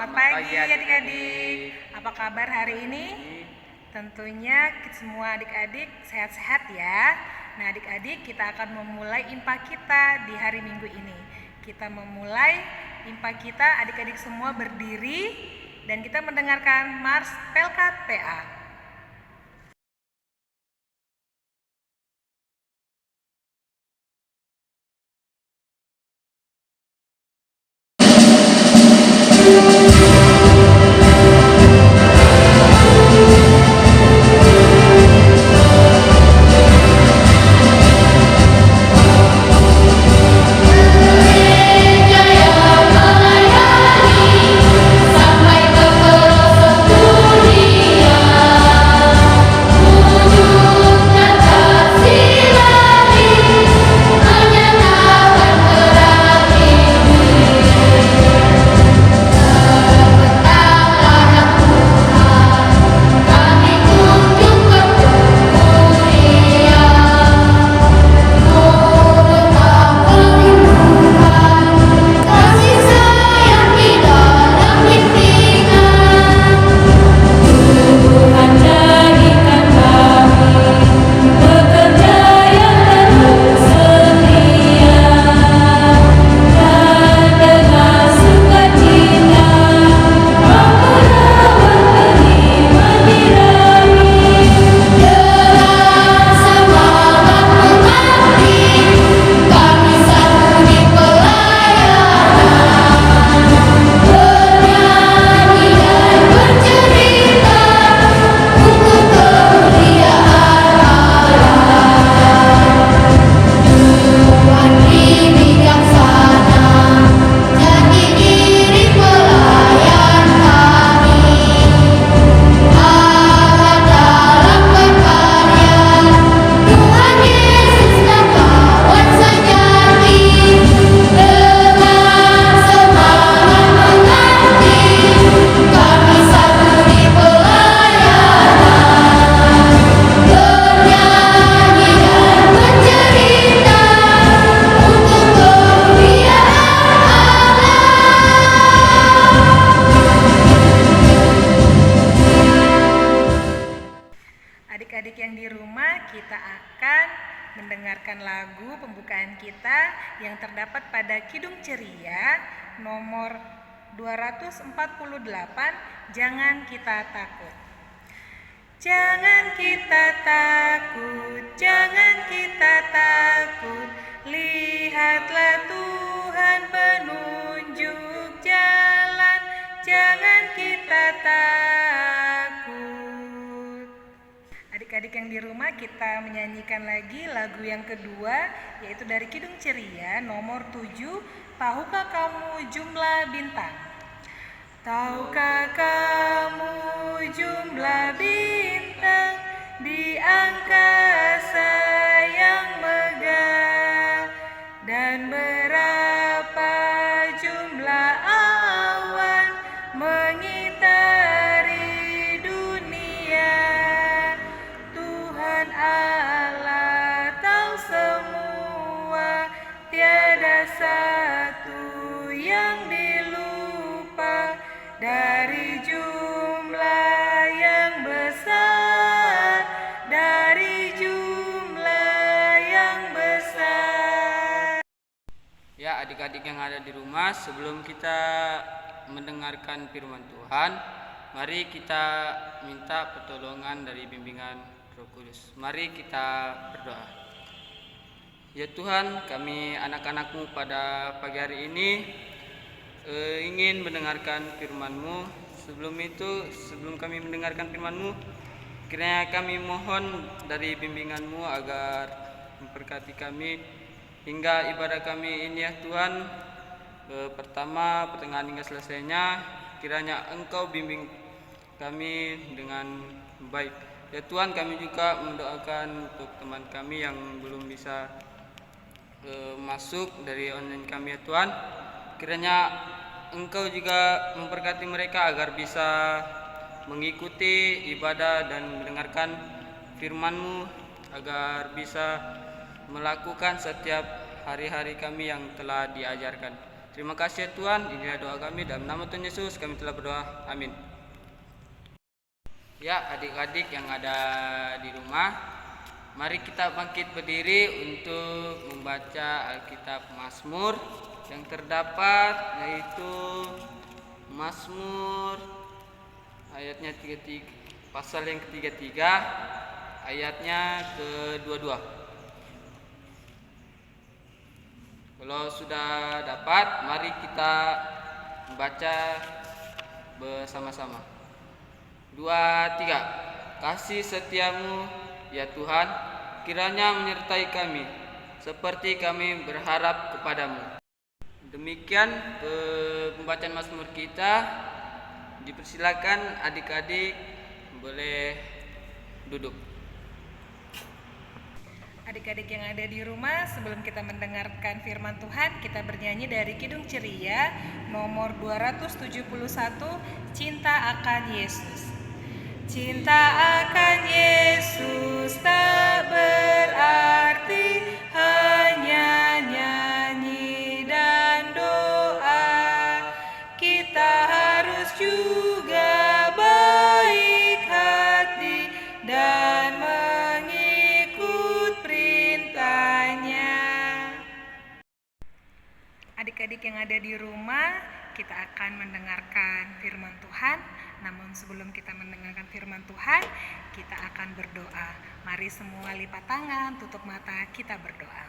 Selamat pagi adik-adik. Apa kabar hari ini? Tentunya semua adik-adik sehat-sehat ya. Nah adik-adik, kita akan memulai IMPA kita di hari Minggu ini. Kita memulai IMPA kita, adik-adik semua berdiri dan kita mendengarkan Mars Pelkat PA. Adik-adik yang di rumah, kita akan mendengarkan lagu pembukaan kita yang terdapat pada Kidung Ceria nomor 248, Jangan Kita Takut. Jangan kita takut, jangan kita takut, lihatlah Tuhan penunjuk jalan, jangan kita takut. Adik-adik yang di rumah, kita menyanyikan lagi lagu yang kedua, yaitu dari Kidung Ceria nomor 7, Tahukah Kamu Jumlah Bintang? Tahukah kamu jumlah bintang di angkasa yang megah, dan berapa jumlah awan mengitari dunia? Tuhan Allah tahu semua, tiada satu yang dilupa. Dari jumlah yang besar, dari jumlah yang besar. Ya, adik-adik yang ada di rumah, sebelum kita mendengarkan firman Tuhan, mari kita minta pertolongan dari bimbingan Roh Kudus. Mari kita berdoa. Ya Tuhan, kami anak-anak-Mu pada pagi hari ini ingin mendengarkan firman-Mu. Sebelum kami mendengarkan firman-Mu, kiranya kami mohon dari bimbingan-Mu agar memberkati kami hingga ibadah kami ini ya Tuhan, pertama, pertengahan hingga selesainya, kiranya Engkau bimbing kami dengan baik. Ya Tuhan, kami juga mendoakan untuk teman kami yang belum bisa masuk dari online kami ya Tuhan. Kiranya Engkau juga memberkati mereka agar bisa mengikuti ibadah dan mendengarkan firman-Mu, agar bisa melakukan setiap hari-hari kami yang telah diajarkan. Terima kasih ya Tuhan, inilah doa kami dalam nama Tuhan Yesus kami telah berdoa. Amin. Ya, adik-adik yang ada di rumah, mari kita bangkit berdiri untuk membaca Alkitab Mazmur yang terdapat yaitu Mazmur ayatnya 33, pasal yang ke-33 ayatnya ke-22. Kalau sudah dapat, mari kita membaca bersama-sama. 2, 3. Kasih setiamu ya Tuhan kiranya menyertai kami seperti kami berharap kepadamu. Demikian pembacaan Mazmur kita. Dipersilakan adik-adik boleh duduk. Adik-adik yang ada di rumah, sebelum kita mendengarkan firman Tuhan, kita bernyanyi dari Kidung Ceria nomor 271, Cinta akan Yesus. Cinta akan Yesus tak berarti hanya nyanyi dan doa. Kita harus juga baik hati dan mengikut perintahnya. Adik-adik yang ada di rumah, kita akan mendengarkan firman Tuhan. Namun sebelum kita mendengarkan firman Tuhan, kita akan berdoa. Mari semua lipat tangan, tutup mata, kita berdoa.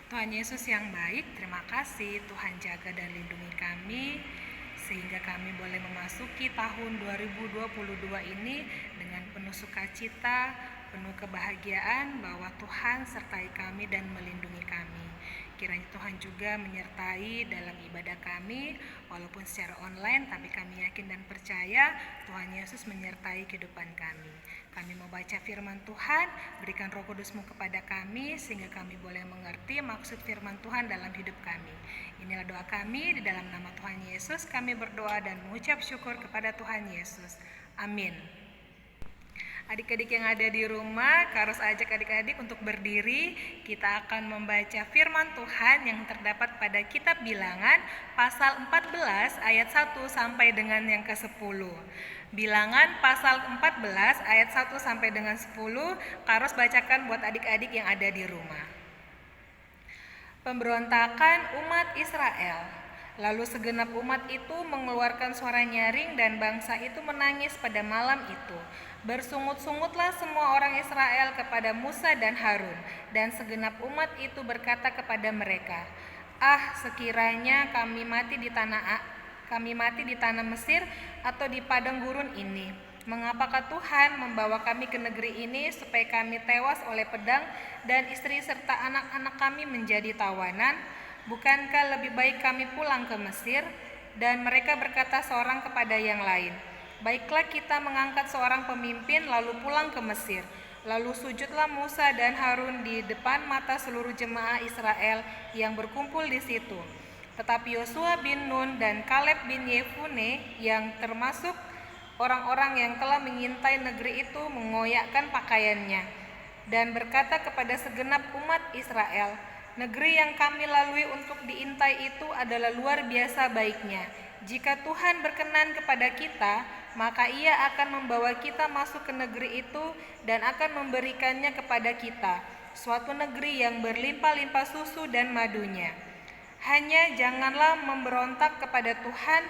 Tuhan Yesus yang baik, terima kasih Tuhan jaga dan lindungi kami sehingga kami boleh memasuki tahun 2022 ini dengan penuh sukacita, penuh kebahagiaan bahwa Tuhan sertai kami dan melindungi kami. Kiranya Tuhan juga menyertai dalam ibadah kami, walaupun secara online, tapi kami yakin dan percaya Tuhan Yesus menyertai kehidupan kami. Kami mau baca firman Tuhan, berikan Roh Kudus-Mu kepada kami, sehingga kami boleh mengerti maksud firman Tuhan dalam hidup kami. Inilah doa kami, di dalam nama Tuhan Yesus kami berdoa dan mengucap syukur kepada Tuhan Yesus. Amin. Adik-adik yang ada di rumah, Karos ajak adik-adik untuk berdiri. Kita akan membaca firman Tuhan yang terdapat pada kitab Bilangan pasal 14 ayat 1 sampai dengan yang ke-10. Bilangan pasal 14 ayat 1 sampai dengan 10. Karos bacakan buat adik-adik yang ada di rumah. Pemberontakan umat Israel. Lalu segenap umat itu mengeluarkan suara nyaring dan bangsa itu menangis pada malam itu. Bersungut-sungutlah semua orang Israel kepada Musa dan Harun, dan segenap umat itu berkata kepada mereka, "Ah, sekiranya kami mati di tanah Mesir atau di padang gurun ini. Mengapakah Tuhan membawa kami ke negeri ini supaya kami tewas oleh pedang dan istri serta anak-anak kami menjadi tawanan? Bukankah lebih baik kami pulang ke Mesir?" Dan mereka berkata seorang kepada yang lain, "Baiklah kita mengangkat seorang pemimpin lalu pulang ke Mesir." Lalu sujudlah Musa dan Harun di depan mata seluruh jemaah Israel yang berkumpul di situ. Tetapi Yosua bin Nun dan Kaleb bin Yefune yang termasuk orang-orang yang telah mengintai negeri itu mengoyakkan pakaiannya dan berkata kepada segenap umat Israel, "Negeri yang kami lalui untuk diintai itu adalah luar biasa baiknya. Jika Tuhan berkenan kepada kita, maka Ia akan membawa kita masuk ke negeri itu dan akan memberikannya kepada kita, suatu negeri yang berlimpah-limpah susu dan madunya. Hanya janganlah memberontak kepada Tuhan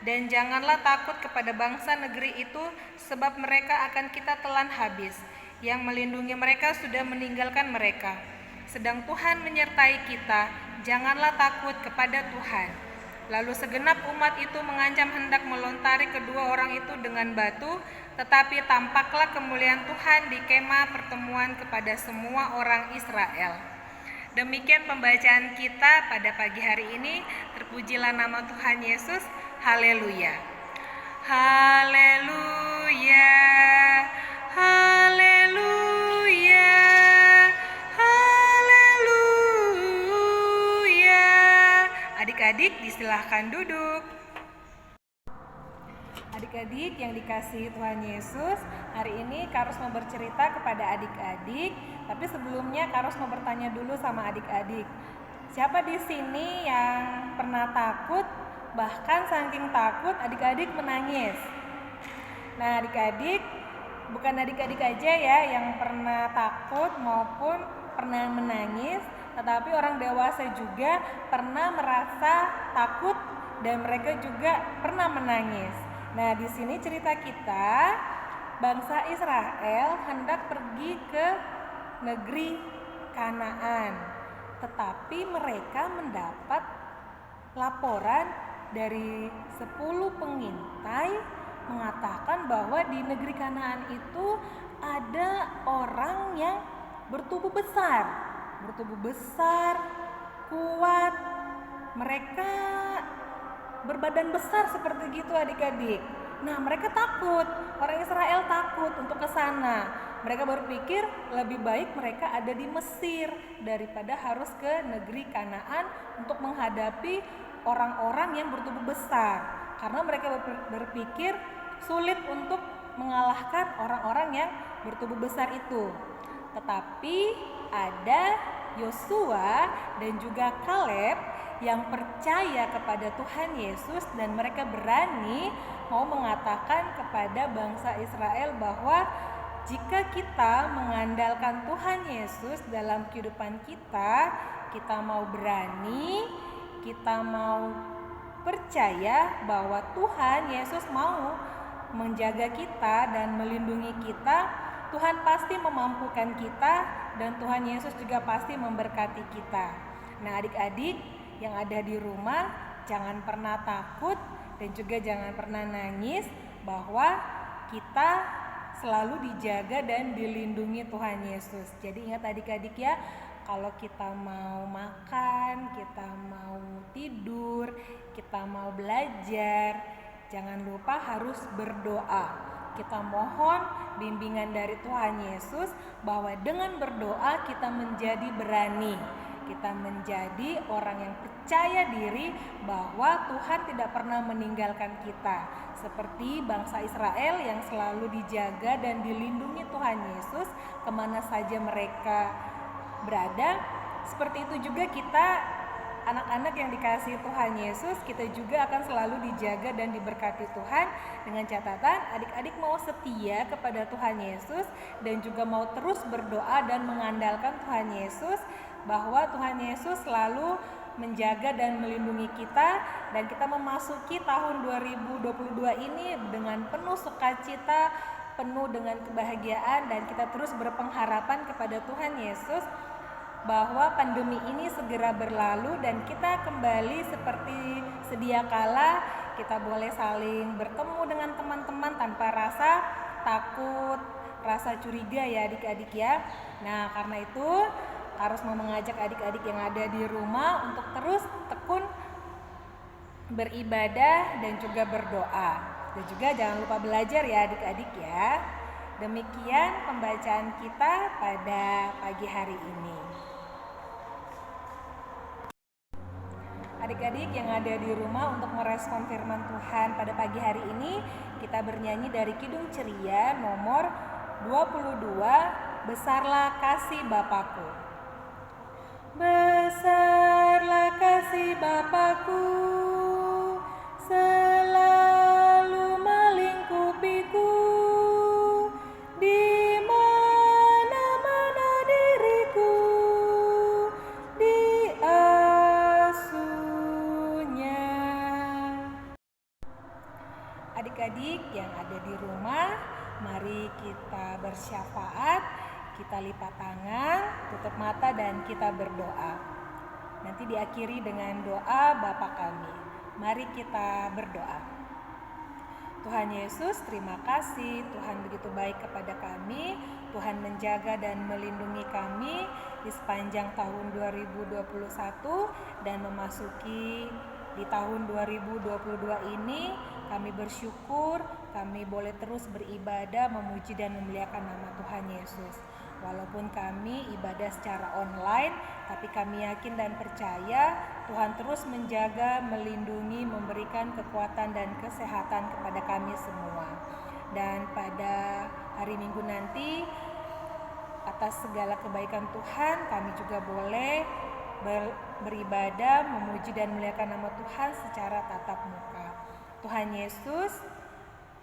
dan janganlah takut kepada bangsa negeri itu, sebab mereka akan kita telan habis. Yang melindungi mereka sudah meninggalkan mereka. Sedang Tuhan menyertai kita, janganlah takut kepada Tuhan." Lalu segenap umat itu mengancam hendak melontari kedua orang itu dengan batu, tetapi tampaklah kemuliaan Tuhan di kemah pertemuan kepada semua orang Israel. Demikian pembacaan kita pada pagi hari ini. Terpujilah nama Tuhan Yesus. Haleluya. Haleluya. Haleluya. Haleluya. Adik-adik disilahkan duduk. Adik-adik yang dikasihi Tuhan Yesus, hari ini Karos mau bercerita kepada adik-adik. Tapi sebelumnya Karos mau bertanya dulu sama adik-adik. Siapa di sini yang pernah takut, bahkan saking takut adik-adik menangis? Nah, adik-adik, bukan adik-adik aja ya yang pernah takut maupun pernah menangis, tetapi orang dewasa juga pernah merasa takut dan mereka juga pernah menangis. Nah, di sini cerita kita, bangsa Israel hendak pergi ke negeri Kanaan, tetapi mereka mendapat laporan dari 10 pengintai mengatakan bahwa di negeri Kanaan itu ada orang yang bertubuh besar, kuat. Mereka berbadan besar seperti gitu adik-adik. Nah, mereka takut, orang Israel takut untuk ke sana. Mereka berpikir lebih baik mereka ada di Mesir daripada harus ke negeri Kanaan untuk menghadapi orang-orang yang bertubuh besar. Karena mereka berpikir sulit untuk mengalahkan orang-orang yang bertubuh besar itu. Tetapi ada Yosua dan juga Kaleb yang percaya kepada Tuhan Yesus dan mereka berani mau mengatakan kepada bangsa Israel bahwa jika kita mengandalkan Tuhan Yesus dalam kehidupan kita, kita mau berani, kita mau percaya bahwa Tuhan Yesus mau menjaga kita dan melindungi kita, Tuhan pasti memampukan kita dan Tuhan Yesus juga pasti memberkati kita. Nah, adik-adik yang ada di rumah, jangan pernah takut dan juga jangan pernah nangis, bahwa kita selalu dijaga dan dilindungi Tuhan Yesus. Jadi ingat adik-adik ya, kalau kita mau makan, kita mau tidur, kita mau belajar, jangan lupa harus berdoa. Kita mohon bimbingan dari Tuhan Yesus bahwa dengan berdoa kita menjadi berani. Kita menjadi orang yang percaya diri bahwa Tuhan tidak pernah meninggalkan kita. Seperti bangsa Israel yang selalu dijaga dan dilindungi Tuhan Yesus kemana saja mereka berada. Seperti itu juga kita, anak-anak yang dikasihi Tuhan Yesus, kita juga akan selalu dijaga dan diberkati Tuhan, dengan catatan adik-adik mau setia kepada Tuhan Yesus dan juga mau terus berdoa dan mengandalkan Tuhan Yesus, bahwa Tuhan Yesus selalu menjaga dan melindungi kita, dan kita memasuki tahun 2022 ini dengan penuh sukacita, penuh dengan kebahagiaan, dan kita terus berpengharapan kepada Tuhan Yesus bahwa pandemi ini segera berlalu dan kita kembali seperti sedia kala. Kita boleh saling bertemu dengan teman-teman tanpa rasa takut, rasa curiga ya adik-adik ya. Nah, karena itu harus mau mengajak adik-adik yang ada di rumah untuk terus tekun beribadah dan juga berdoa. Dan juga jangan lupa belajar ya adik-adik ya. Demikian pembacaan kita pada pagi hari ini. Adik-adik yang ada di rumah, untuk merespon firman Tuhan pada pagi hari ini, kita bernyanyi dari Kidung Ceria nomor 22, Besarlah Kasih Bapakku. Besarlah kasih Bapakku, selalu melingkupiku, di mana-mana diriku diasuhnya. Adik-adik yang ada di rumah, mari kita bersyafaat. Kita lipat tangan, tutup mata dan kita berdoa. Nanti diakhiri dengan doa Bapa kami. Mari kita berdoa. Tuhan Yesus, terima kasih Tuhan begitu baik kepada kami. Tuhan menjaga dan melindungi kami di sepanjang tahun 2021 dan memasuki di tahun 2022 ini. Kami bersyukur kami boleh terus beribadah, memuji dan memuliakan nama Tuhan Yesus. Walaupun kami ibadah secara online, tapi kami yakin dan percaya Tuhan terus menjaga, melindungi, memberikan kekuatan dan kesehatan kepada kami semua. Dan pada hari Minggu nanti, atas segala kebaikan Tuhan, kami juga boleh beribadah, memuji dan memuliakan nama Tuhan secara tatap muka. Tuhan Yesus,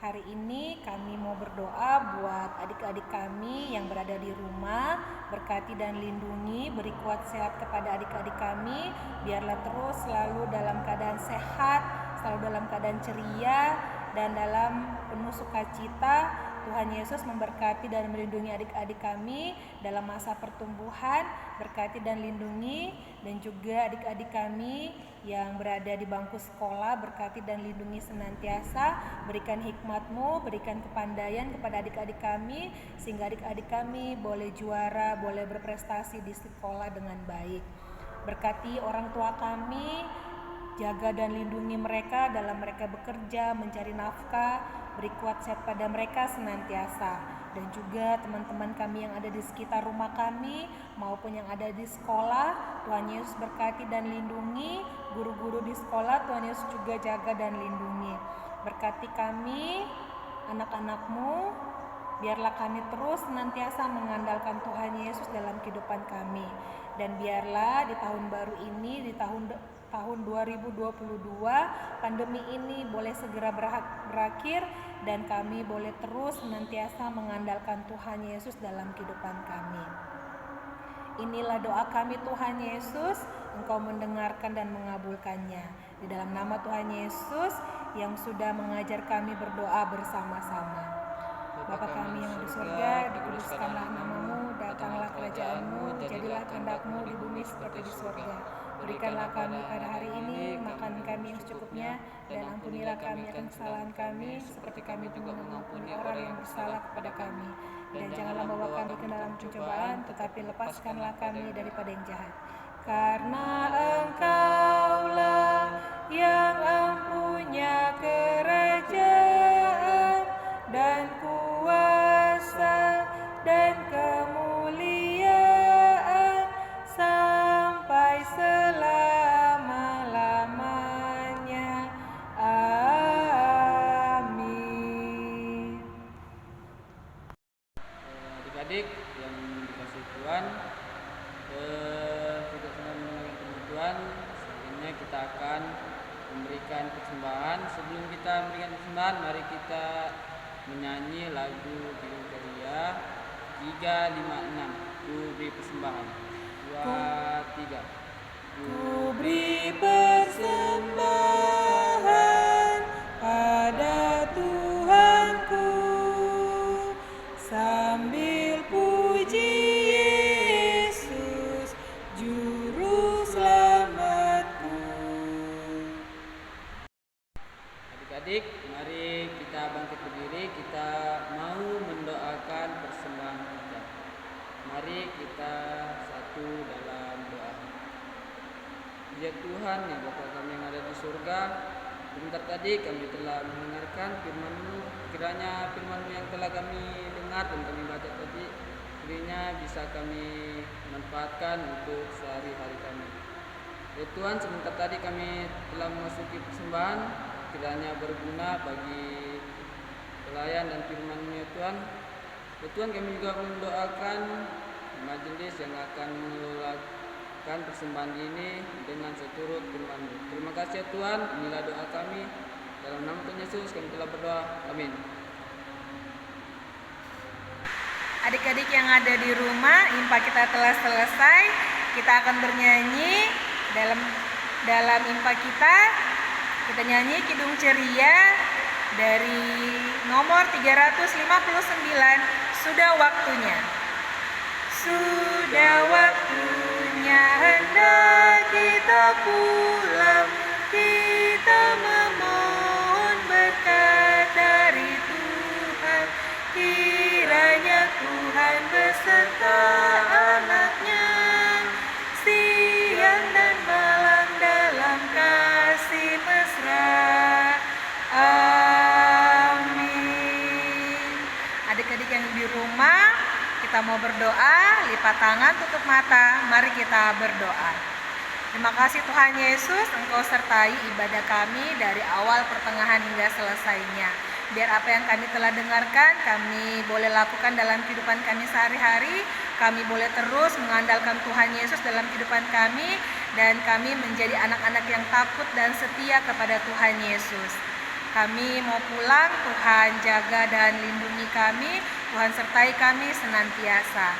hari ini kami mau berdoa buat adik-adik kami yang berada di rumah. Berkati dan lindungi, beri kuat sehat kepada adik-adik kami. Biarlah terus selalu dalam keadaan sehat, selalu dalam keadaan ceria, dan dalam penuh sukacita. Tuhan Yesus memberkati dan melindungi adik-adik kami dalam masa pertumbuhan. Berkati dan lindungi, dan juga adik-adik kami yang berada di bangku sekolah. Berkati dan lindungi senantiasa. Berikan hikmat-Mu, berikan kepandaian kepada adik-adik kami, sehingga adik-adik kami boleh juara, boleh berprestasi di sekolah dengan baik. Berkati orang tua kami, jaga dan lindungi mereka dalam mereka bekerja, mencari nafkah. Beri kuat sehat pada mereka senantiasa. Dan juga teman-teman kami yang ada di sekitar rumah kami maupun yang ada di sekolah, Tuhan Yesus berkati dan lindungi. Guru-guru di sekolah, Tuhan Yesus juga jaga dan lindungi. Berkati kami, anak-anak-Mu, biarlah kami terus senantiasa mengandalkan Tuhan Yesus dalam kehidupan kami. Dan biarlah di tahun baru ini, di tahun 2022, pandemi ini boleh segera berakhir dan kami boleh terus senantiasa mengandalkan Tuhan Yesus dalam kehidupan kami. Inilah doa kami Tuhan Yesus, Engkau mendengarkan dan mengabulkannya. Di dalam nama Tuhan Yesus yang sudah mengajar kami berdoa bersama-sama. Bapa kami yang di surga, dikuduskanlah nama-Mu, datanglah kerajaan-Mu, jadilah kehendak-Mu di bumi seperti di surga. Berikanlah kami pada hari ini makan kami yang secukupnya, dan ampunilah kami akan kesalahan kami, seperti kami juga mengampuni orang yang bersalah kepada kami. Dan janganlah bawa kami ke dalam pencobaan, tetapi lepaskanlah kami daripada yang jahat. Karena Engkaulah yang empunya kerajaan dan kuasa dan kemuliaan sampai selama-lamanya. Amin. Adik-adik yang dikasihi Tuhan, tidak senang mendengarkan firman Tuhan. Selanjutnya kita akan memberikan persembahan. Sebelum kita memberikan persembahan, mari kita menyanyi lagu Bidung Ceria 356. Ku beri persembahan. 2, 3. Ku beri persembahan pada Tuhanku sambil puji Yesus juru selamatku. Adik-adik, mari kita bangkit berdiri. Kita mau mendoakan persembahan kita. Mari kita satu dalam doa. Ya Tuhan, ya Bapa kami yang ada di surga, sebentar tadi kami telah mendengarkan firman-Mu. Kiranya firman-Mu yang telah kami dengar dan kami baca tadi, kiranya bisa kami manfaatkan untuk sehari-hari kami. Ya Tuhan, sebentar tadi kami telah memasuki persembahan, kiranya berguna bagi pelayan dan firman-Mu ya Tuhan. Ya Tuhan, kami juga mendoakan majelis yang akan mengelolakan persembahan ini dengan seturut firman-Mu. Terima kasih ya Tuhan, inilah doa kami. Dalam nama Tuhan Yesus kami telah berdoa. Amin. Adik-adik yang ada di rumah, impa kita telah selesai. Kita akan bernyanyi dalam impa kita. Kita nyanyi Kidung Ceria dari nomor 359, Sudah Waktunya. Sudah waktunya hendak kita pulang, kita memohon berkat dari Tuhan. Kiranya Tuhan beserta anak-Nya siang dan malam dalam kasih mesra. Amin. Adik-adik yang di rumah, kita mau berdoa, lipat tangan, tutup mata, mari kita berdoa. Terima kasih Tuhan Yesus, Engkau sertai ibadah kami dari awal, pertengahan hingga selesainya. Biar apa yang kami telah dengarkan, kami boleh lakukan dalam kehidupan kami sehari-hari. Kami boleh terus mengandalkan Tuhan Yesus dalam kehidupan kami. dan kami menjadi anak-anak yang takut dan setia kepada Tuhan Yesus. Kami mau pulang, Tuhan jaga dan lindungi kami, Tuhan sertai kami senantiasa.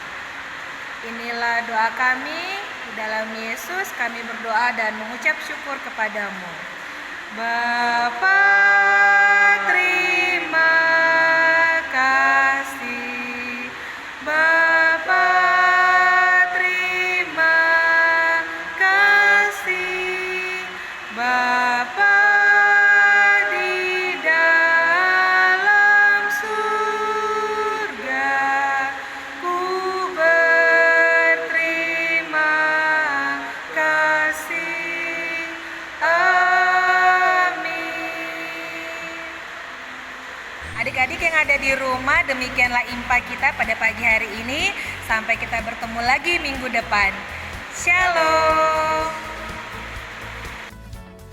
Inilah doa kami, di dalam Yesus kami berdoa dan mengucap syukur kepadamu. Bapa, terima kasih. Bapa, terima kasih. Bapa di dalam surga, ku berterima kasih. Adik-adik yang ada di rumah, demikianlah impa kita pada pagi hari ini. Sampai kita bertemu lagi minggu depan. Shalom.